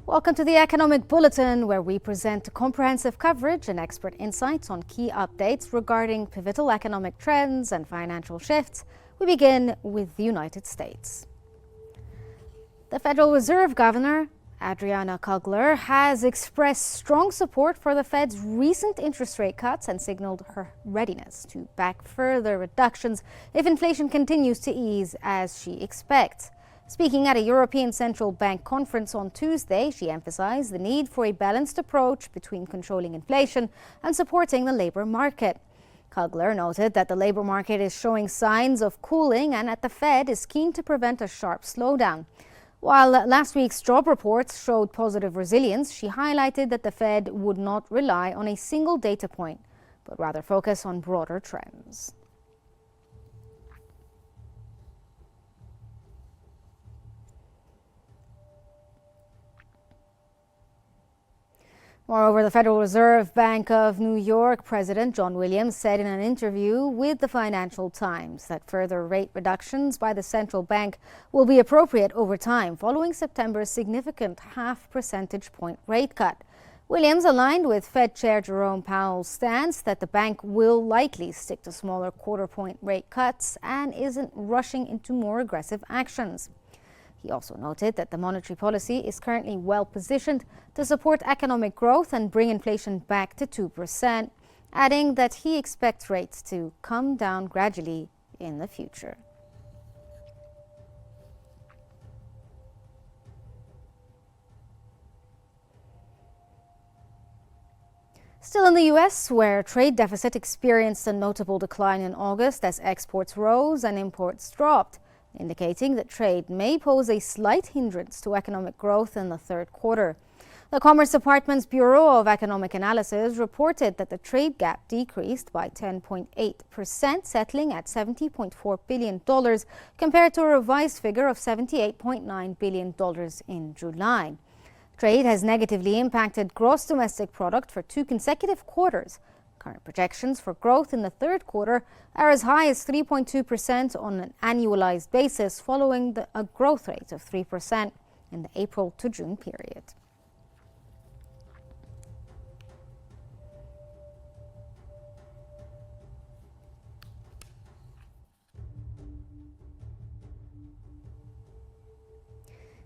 Welcome to the Economic Bulletin, where we present comprehensive coverage and expert insights on key updates regarding pivotal economic trends and financial shifts. We begin with the United States. The Federal Reserve Governor, Adriana Kugler, has expressed strong support for the Fed's recent interest rate cuts and signaled her readiness to back further reductions if inflation continues to ease as she expects. Speaking at a European Central Bank conference on Tuesday, she emphasized the need for a balanced approach between controlling inflation and supporting the labor market. Kugler noted that the labor market is showing signs of cooling and that the Fed is keen to prevent a sharp slowdown. While last week's job reports showed positive resilience, she highlighted that the Fed would not rely on a single data point, but rather focus on broader trends. Moreover, the Federal Reserve Bank of New York President John Williams said in an interview with the Financial Times that further rate reductions by the central bank will be appropriate over time following September's significant half percentage point rate cut. Williams aligned with Fed Chair Jerome Powell's stance that the bank will likely stick to smaller quarter-point rate cuts and isn't rushing into more aggressive actions. He also noted that the monetary policy is currently well positioned to support economic growth and bring inflation back to 2%, adding that he expects rates to come down gradually in the future. Still in the U.S., where trade deficit experienced a notable decline in August as exports rose and imports dropped, indicating that trade may pose a slight hindrance to economic growth in the third quarter. The Commerce Department's Bureau of Economic Analysis reported that the trade gap decreased by 10.8%, settling at $70.4 billion compared to a revised figure of $78.9 billion in July. Trade has negatively impacted gross domestic product for 2 consecutive quarters. Current projections for growth in the third quarter are as high as 3.2% on an annualized basis, following a growth rate of 3% in the April to June period.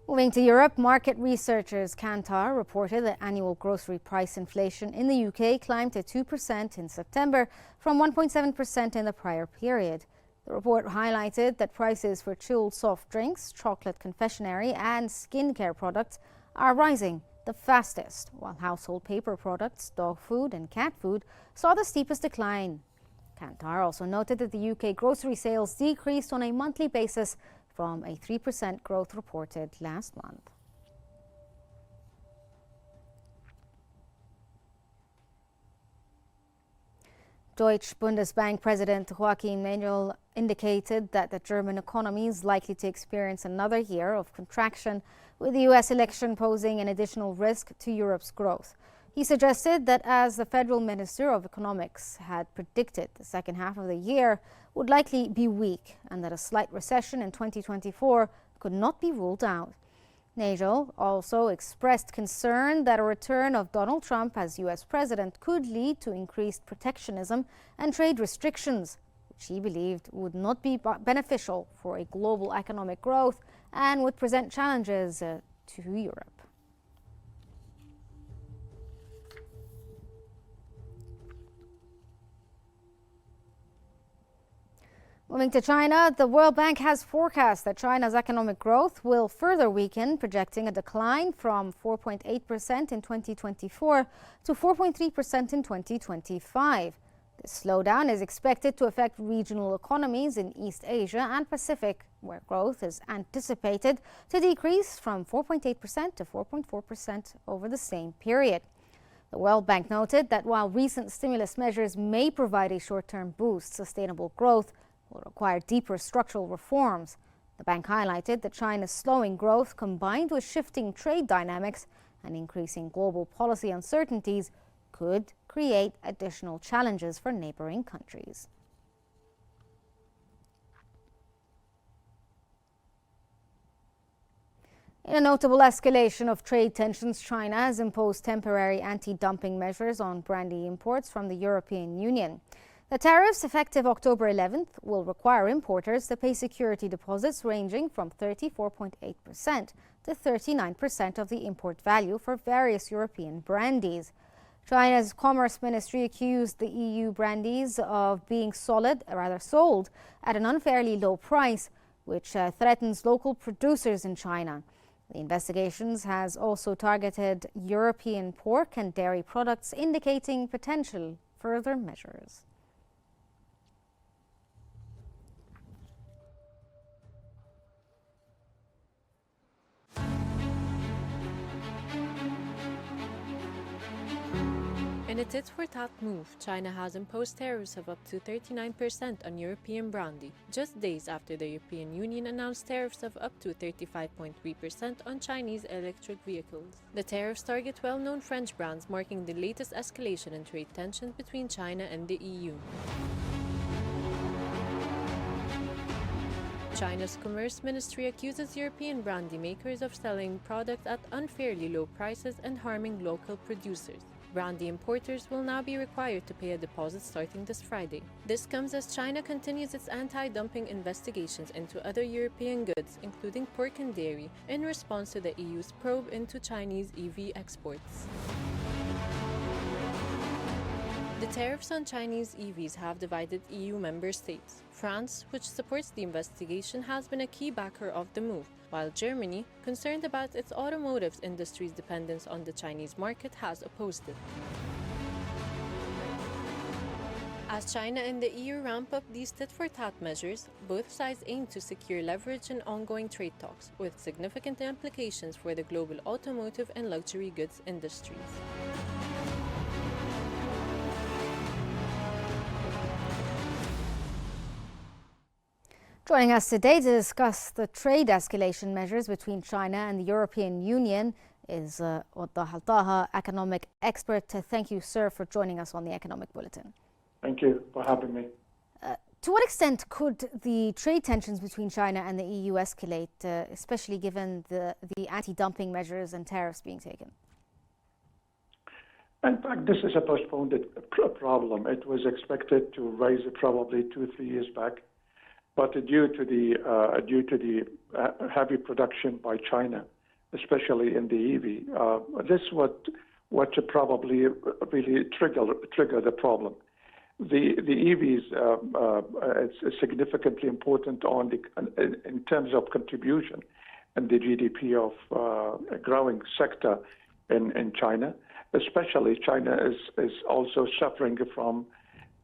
Moving to Europe, market researchers Kantar reported that annual grocery price inflation in the UK climbed to 2% in September from 1.7% in the prior period. The report highlighted that prices for chilled soft drinks, chocolate confectionery and skincare products are rising the fastest, while household paper products, dog food and cat food saw the steepest decline. Kantar also noted that the UK grocery sales decreased on a monthly basis from a 3% growth reported last month. Deutsche Bundesbank President Joachim Nagel indicated that the German economy is likely to experience another year of contraction, with the US election posing an additional risk to Europe's growth. He suggested that as the Federal Minister of Economics had predicted, the second half of the year would likely be weak and that a slight recession in 2024 could not be ruled out. Nagel also expressed concern that a return of Donald Trump as US president could lead to increased protectionism and trade restrictions, which he believed would not be beneficial for a global economic growth and would present challenges to Europe. Moving to China, the World Bank has forecast that China's economic growth will further weaken, projecting a decline from 4.8% in 2024 to 4.3% in 2025. This slowdown is expected to affect regional economies in East Asia and Pacific, where growth is anticipated to decrease from 4.8% to 4.4% over the same period. The World Bank noted that while recent stimulus measures may provide a short-term boost, sustainable growth will require deeper structural reforms. The bank highlighted that China's slowing growth, combined with shifting trade dynamics and increasing global policy uncertainties, could create additional challenges for neighboring countries. In a notable escalation of trade tensions, China has imposed temporary anti-dumping measures on brandy imports from the European Union. The tariffs, effective October 11th, will require importers to pay security deposits ranging from 34.8% to 39% of the import value for various European brandies. China's Commerce Ministry accused the EU brandies of being sold at an unfairly low price, which threatens local producers in China. The investigations has also targeted European pork and dairy products, indicating potential further measures. In a tit-for-tat move, China has imposed tariffs of up to 39% on European brandy, just days after the European Union announced tariffs of up to 35.3% on Chinese electric vehicles. The tariffs target well-known French brands, marking the latest escalation in trade tensions between China and the EU. China's Commerce Ministry accuses European brandy makers of selling products at unfairly low prices and harming local producers. Brandy importers will now be required to pay a deposit starting this Friday. This comes as China continues its anti-dumping investigations into other European goods, including pork and dairy, in response to the EU's probe into Chinese EV exports. The tariffs on Chinese EVs have divided EU member states. France, which supports the investigation, has been a key backer of the move, while Germany, concerned about its automotive industry's dependence on the Chinese market, has opposed it. As China and the EU ramp up these tit-for-tat measures, both sides aim to secure leverage in ongoing trade talks, with significant implications for the global automotive and luxury goods industries. Joining us today to discuss the trade escalation measures between China and the European Union is Otta Haltaha, economic expert. Thank you, sir, for joining us on the Economic Bulletin. Thank you for having me. To what extent could the trade tensions between China and the EU escalate, especially given the anti-dumping measures and tariffs being taken? In fact, this is a postponed problem. It was expected to rise probably 2-3 years back. But due to the heavy production by China, especially in the EV, this what probably really trigger the problem. The EVs it's significantly important in terms of contribution and the GDP of a growing sector in China. Especially China is also suffering from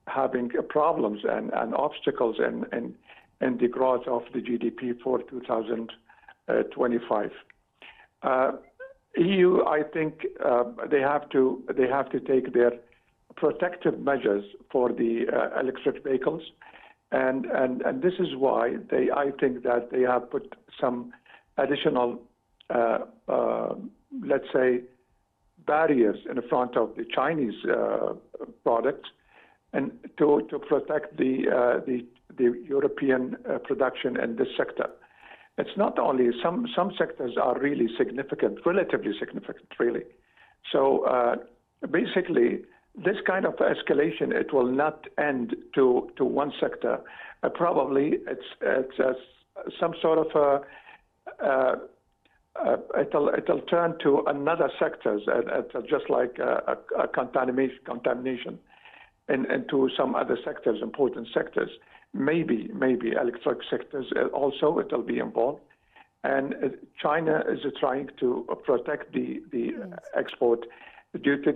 having problems and obstacles in the growth of the GDP for 2025. EU, I think, they have to take their protective measures for the electric vehicles, and this is why I think that they have put some additional, let's say, barriers in front of the Chinese products, and to protect the European production in this sector. It's not only some sectors are really significant, relatively significant, really. So basically, this kind of escalation, it will not end to one sector. Probably it's some sort of it'll turn to another sectors, just like a contamination into some other sectors, important sectors. Maybe electric sectors also it'll be involved. And China is trying to protect the export due to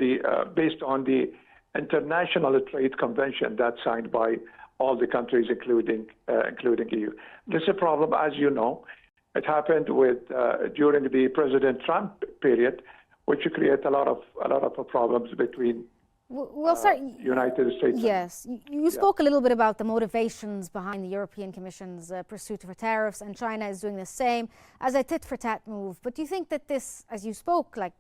based on the international trade convention that's signed by all the countries, including EU. This is a problem, as you know. It happened during the President Trump period, which created a lot of problems between United States. Yes, you spoke a little bit about the motivations behind the European Commission's pursuit for tariffs, and China is doing the same as a tit-for-tat move. But do you think that this, as you spoke, like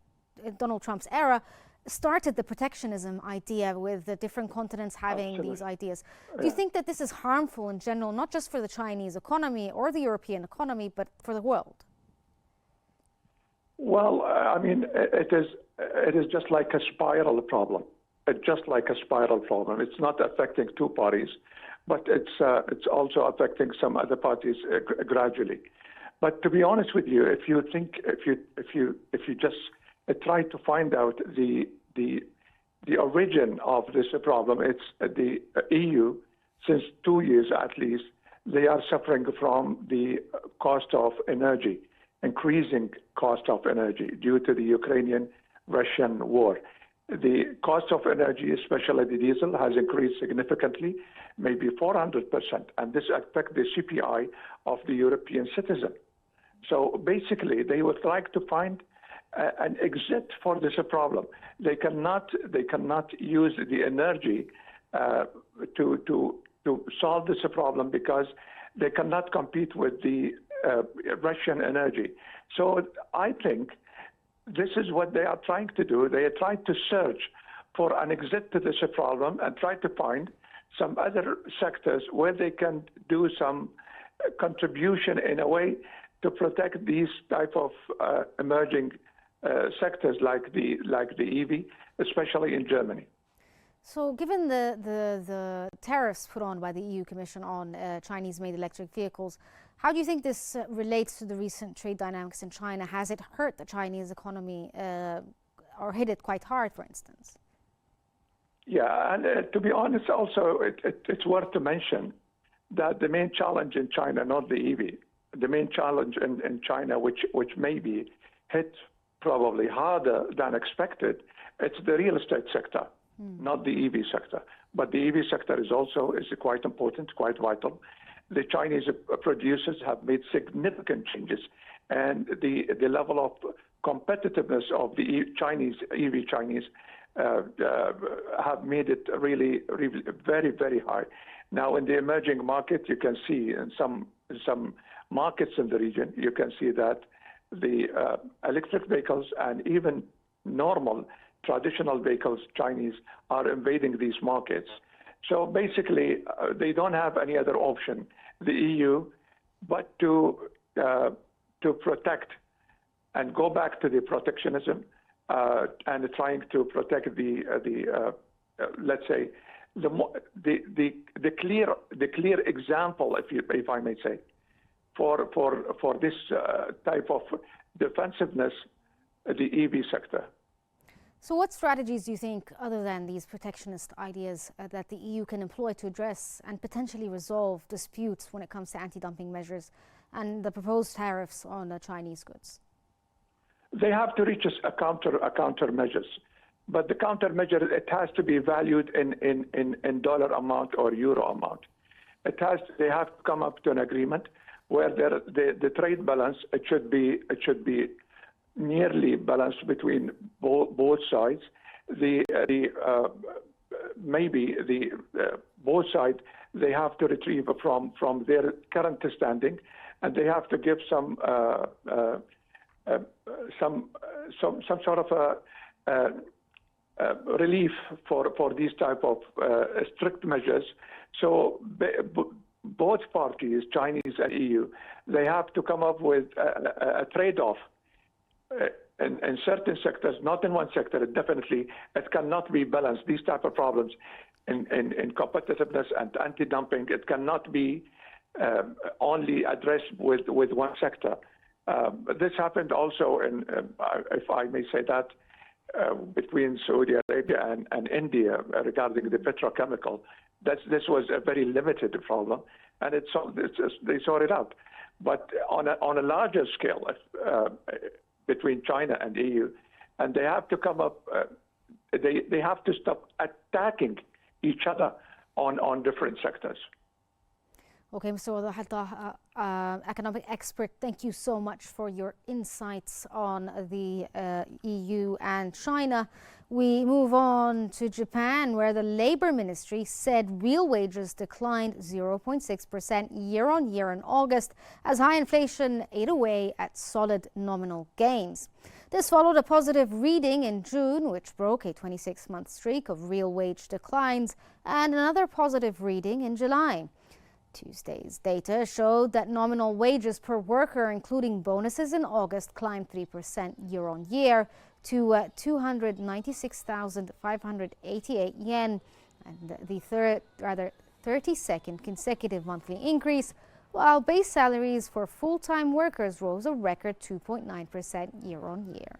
Donald Trump's era, started the protectionism idea with the different continents having Absolutely. these ideas? Do you think that this is harmful in general, not just for the Chinese economy or the European economy, but for the world? Well, I mean, it is just like a spiral problem. It's just like a spiral problem. It's not affecting two parties, but it's also affecting some other parties gradually. But to be honest with you, if you just try to find out the origin of this problem, it's the EU. Since 2 years at least, they are suffering from the cost of energy, increasing cost of energy due to the Ukrainian-Russian war. The cost of energy, especially the diesel, has increased significantly, maybe 400%, and this affects the CPI of the European citizen. So basically, they would like to find an exit for this problem. They cannot use the energy to solve this problem because they cannot compete with the Russian energy. So I think this is what they are trying to do. They are trying to search for an exit to this problem and try to find some other sectors where they can do some contribution in a way to protect these type of emerging sectors like the EV, especially in Germany. So given the tariffs put on by the EU Commission on Chinese-made electric vehicles, how do you think this relates to the recent trade dynamics in China? Has it hurt the Chinese economy or hit it quite hard, for instance? Yeah, and to be honest, also, it's worth to mention that the main challenge in China, not the EV, the main challenge in China, which maybe hit probably harder than expected, it's the real estate sector, not the EV sector. But the EV sector is quite important, quite vital. The Chinese producers have made significant changes, and the level of competitiveness of the EV Chinese have made it really very, very high. Now, in the emerging market, you can see in some markets in the region, you can see that the electric vehicles and even normal traditional vehicles, Chinese, are invading these markets. So basically, they don't have any other option, the EU, but to protect and go back to the protectionism and trying to protect let's say the clear example, if I may say, for this type of defensiveness, the EV sector. So what strategies do you think, other than these protectionist ideas, that the EU can employ to address and potentially resolve disputes when it comes to anti-dumping measures and the proposed tariffs on Chinese goods? They have to reach a countermeasures. But the countermeasure, it has to be valued in dollar amount or euro amount. They have to come up to an agreement where the trade balance, it should be nearly balanced between both sides. Both sides, they have to retrieve from their current standing, and they have to give some sort of relief for these type of strict measures. So both parties, Chinese and EU, they have to come up with a trade-off in certain sectors, not in one sector. Definitely, it cannot be balanced. These type of problems in competitiveness and anti-dumping, it cannot be only addressed with one sector. This happened also if I may say that, between Saudi Arabia and India regarding the petrochemical. This was a very limited problem, and they sorted it out. But on a larger scale, between China and EU, and they have to come up. They have to stop attacking each other on different sectors. Okay, Mr. Wadah, economic expert, thank you so much for your insights on the EU and China. We move on to Japan, where the Labour Ministry said real wages declined 0.6% year-on-year in August as high inflation ate away at solid nominal gains. This followed a positive reading in June, which broke a 26-month streak of real wage declines, and another positive reading in July. Tuesday's data showed that nominal wages per worker, including bonuses in August, climbed 3% year-on-year to 296,588 yen, and the 32nd consecutive monthly increase, while base salaries for full-time workers rose a record 2.9% year-on-year.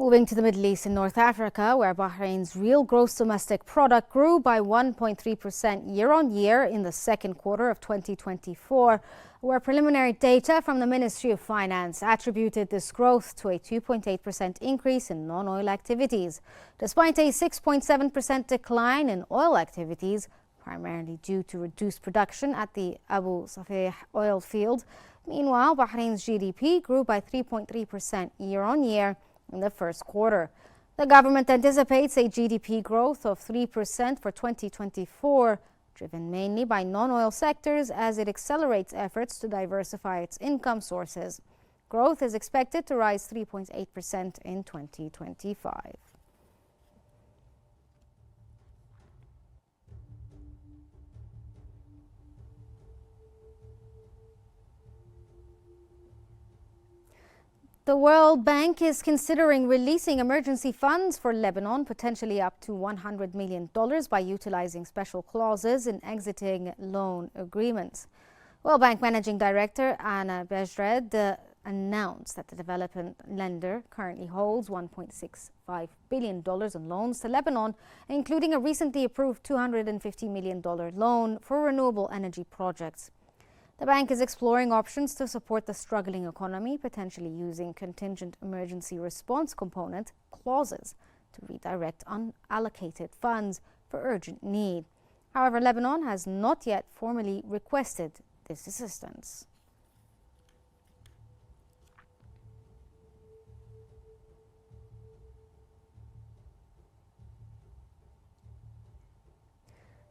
Moving to the Middle East and North Africa, where Bahrain's real gross domestic product grew by 1.3% year-on-year in the second quarter of 2024, where preliminary data from the Ministry of Finance attributed this growth to a 2.8% increase in non-oil activities, despite a 6.7% decline in oil activities, primarily due to reduced production at the Abu Safeh oil field. Meanwhile, Bahrain's GDP grew by 3.3% year-on-year in the first quarter. The government anticipates a GDP growth of 3% for 2024, driven mainly by non-oil sectors as it accelerates efforts to diversify its income sources. Growth is expected to rise 3.8% in 2025. The World Bank is considering releasing emergency funds for Lebanon, potentially up to $100 million by utilizing special clauses in exiting loan agreements. World Bank Managing Director Anna Bejred announced that the development lender currently holds $1.65 billion in loans to Lebanon, including a recently approved $250 million loan for renewable energy projects. The bank is exploring options to support the struggling economy, potentially using contingent emergency response component clauses to redirect unallocated funds for urgent need. However, Lebanon has not yet formally requested this assistance.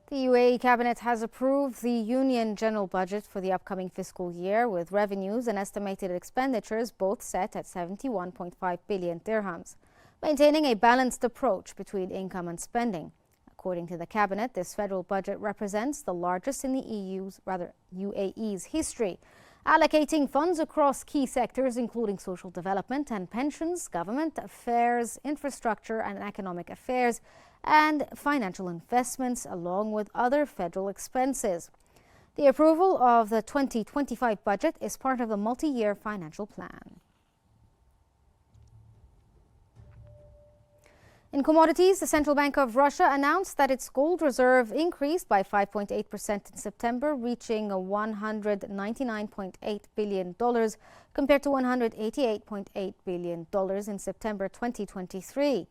The UAE cabinet has approved the Union General Budget for the upcoming fiscal year, with revenues and estimated expenditures both set at 71.5 billion dirhams. maintaining a balanced approach between income and spending. According to the cabinet, this federal budget represents the largest in the UAE's history, allocating funds across key sectors including social development and pensions, government affairs, infrastructure and economic affairs, and financial investments, along with other federal expenses. The approval of the 2025 budget is part of the multi-year financial plan. In commodities, the Central Bank of Russia announced that its gold reserve increased by 5.8% in September, reaching $199.8 billion compared to $188.8 billion in September 2023.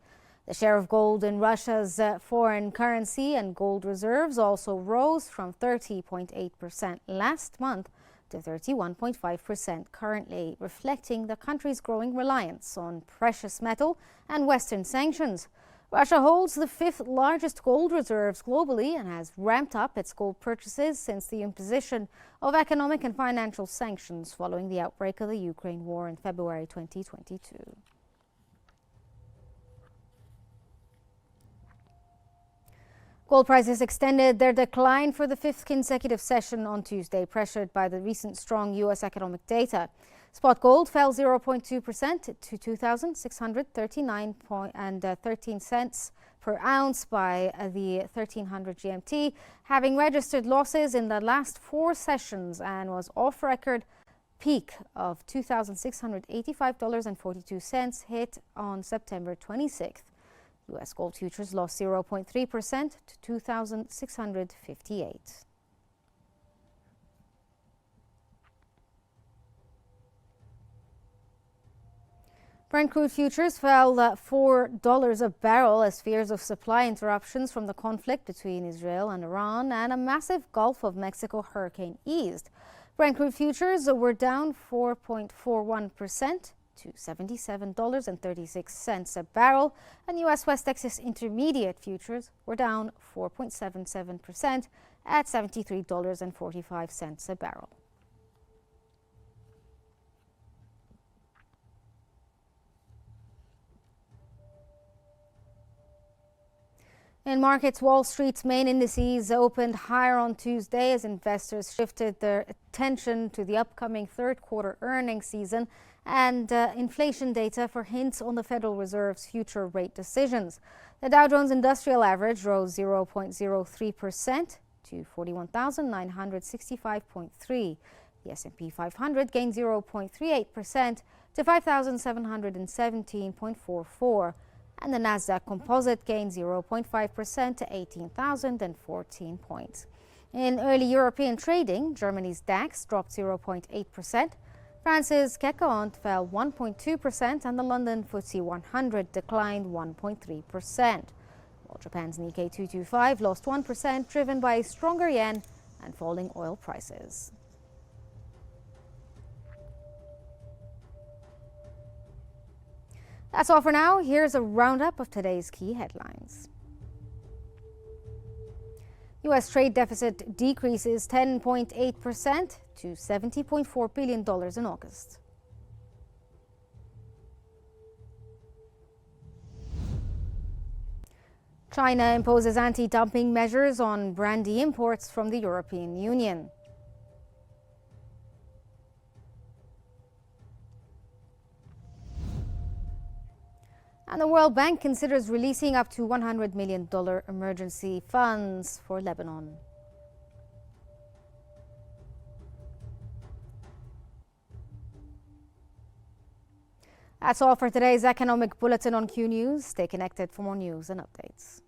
The share of gold in Russia's foreign currency and gold reserves also rose from 30.8% last month to 31.5% currently, reflecting the country's growing reliance on precious metal and Western sanctions. Russia holds the fifth largest gold reserves globally and has ramped up its gold purchases since the imposition of economic and financial sanctions following the outbreak of the Ukraine war in February 2022. Gold prices extended their decline for the fifth consecutive session on Tuesday, pressured by the recent strong U.S. economic data. Spot gold fell 0.2% to $2,639.13 per ounce by the 1300 GMT, having registered losses in the last four sessions and was off record peak of $2,685.42 hit on September 26th. U.S. gold futures lost 0.3% to 2,658. Brent crude futures fell $4 a barrel as fears of supply interruptions from the conflict between Israel and Iran and a massive Gulf of Mexico hurricane eased. Brent crude futures were down 4.41% to $77.36 a barrel, and U.S. West Texas Intermediate futures were down 4.77% at $73.45 a barrel. In markets, Wall Street's main indices opened higher on Tuesday as investors shifted their attention to the upcoming third quarter earnings season and inflation data for hints on the Federal Reserve's future rate decisions. The Dow Jones Industrial Average rose 0.03% to 41,965.3. The S&P 500 gained 0.38% to 5,717.44. And the Nasdaq Composite gained 0.5% to 18,014 points. In early European trading, Germany's DAX dropped 0.8%, France's CAC 40 fell 1.2%, and the London FTSE 100 declined 1.3%. While Japan's Nikkei 225 lost 1%, driven by a stronger yen and falling oil prices. That's all for now. Here's a roundup of today's key headlines. U.S. trade deficit decreases 10.8% to $70.4 billion in August. China imposes anti-dumping measures on brandy imports from the European Union. And the World Bank considers releasing up to $100 million emergency funds for Lebanon. That's all for today's Economic Bulletin on Qnews. Stay connected for more news and updates.